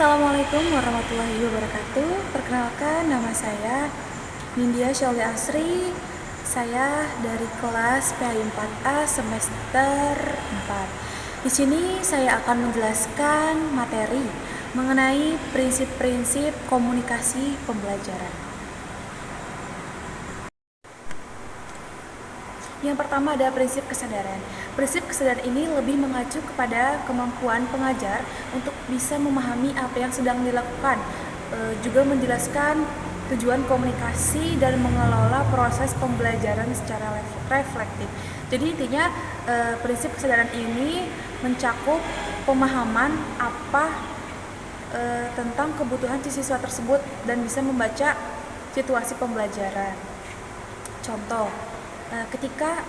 Assalamualaikum warahmatullahi wabarakatuh. Perkenalkan, nama saya Nindya Syauli Asri. Saya dari kelas PAI 4A semester 4. Di sini saya akan menjelaskan materi mengenai prinsip-prinsip komunikasi pembelajaran. Yang pertama ada prinsip kesadaran. Prinsip kesadaran ini lebih mengacu kepada kemampuan pengajar untuk bisa memahami apa yang sedang dilakukan, juga menjelaskan tujuan komunikasi dan mengelola proses pembelajaran secara reflektif. Jadi intinya prinsip kesadaran ini mencakup pemahaman apa tentang kebutuhan siswa tersebut dan bisa membaca situasi pembelajaran. Contoh, ketika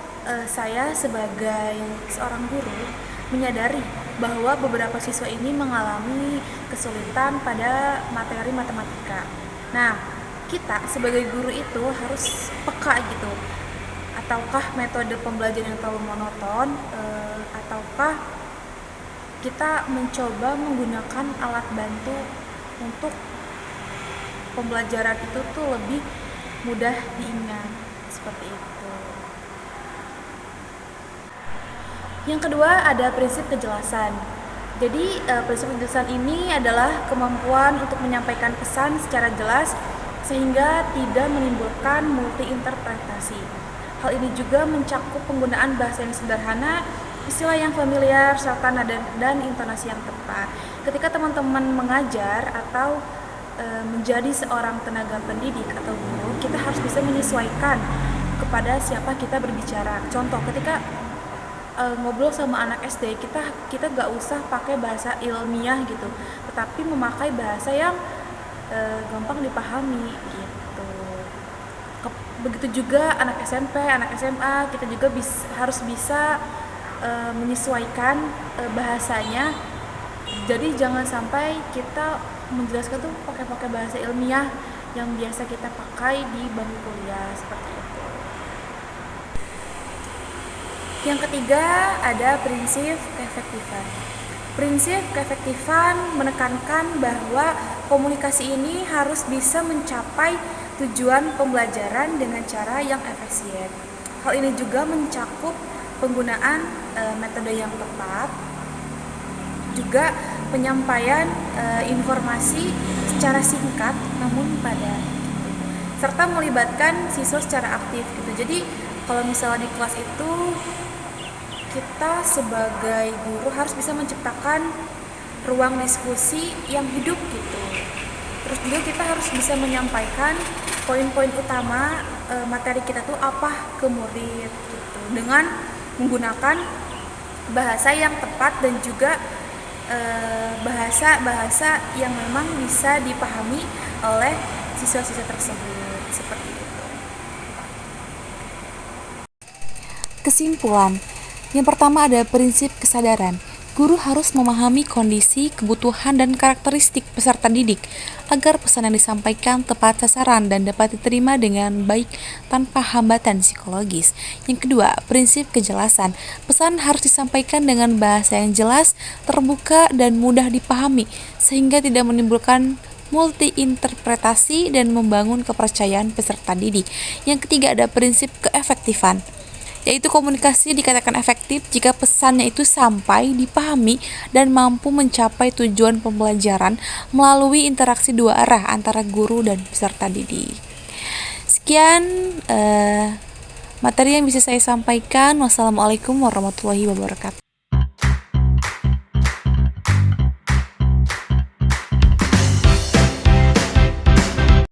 saya sebagai seorang guru menyadari bahwa beberapa siswa ini mengalami kesulitan pada materi matematika. Nah, kita sebagai guru itu harus peka gitu. Ataukah metode pembelajaran yang terlalu monoton, ataukah kita mencoba menggunakan alat bantu untuk pembelajaran itu tuh lebih mudah diingat, seperti itu. Yang kedua ada prinsip kejelasan. Jadi prinsip kejelasan ini adalah kemampuan untuk menyampaikan pesan secara jelas sehingga tidak menimbulkan multi interpretasi. Hal ini juga mencakup penggunaan bahasa yang sederhana, istilah yang familiar, serta nada dan intonasi yang tepat. Ketika teman-teman mengajar atau menjadi seorang tenaga pendidik atau guru, kita harus bisa menyesuaikan kepada siapa kita berbicara. Contoh, ketika ngobrol sama anak SD, kita nggak usah pakai bahasa ilmiah gitu, tetapi memakai bahasa yang gampang dipahami gitu. Begitu juga anak SMP, anak SMA, kita juga harus bisa menyesuaikan bahasanya. Jadi jangan sampai kita menjelaskan tuh pakai bahasa ilmiah yang biasa kita pakai di bangku kuliah, seperti itu. Yang ketiga ada prinsip keefektifan. Prinsip keefektifan menekankan bahwa komunikasi ini harus bisa mencapai tujuan pembelajaran dengan cara yang efisien. Hal ini juga mencakup penggunaan metode yang tepat, juga penyampaian informasi secara singkat namun padat, serta melibatkan siswa secara aktif gitu. Jadi kalau misalnya di kelas itu kita sebagai guru harus bisa menciptakan ruang diskusi yang hidup gitu. Terus juga kita harus bisa menyampaikan poin-poin utama materi kita tuh apa ke murid gitu, dengan menggunakan bahasa yang tepat dan juga bahasa-bahasa yang memang bisa dipahami oleh siswa-siswa tersebut, seperti itu. Kesimpulan, yang pertama ada prinsip kesadaran. Guru harus memahami kondisi, kebutuhan, dan karakteristik peserta didik agar pesan yang disampaikan tepat sasaran dan dapat diterima dengan baik tanpa hambatan psikologis. Yang kedua, prinsip kejelasan. Pesan harus disampaikan dengan bahasa yang jelas, terbuka, dan mudah dipahami sehingga tidak menimbulkan multi-interpretasi dan membangun kepercayaan peserta didik. Yang ketiga ada prinsip keefektifan, yaitu komunikasi dikatakan efektif jika pesannya itu sampai, dipahami, dan mampu mencapai tujuan pembelajaran melalui interaksi dua arah antara guru dan peserta didik. Sekian materi yang bisa saya sampaikan. Wassalamualaikum warahmatullahi wabarakatuh.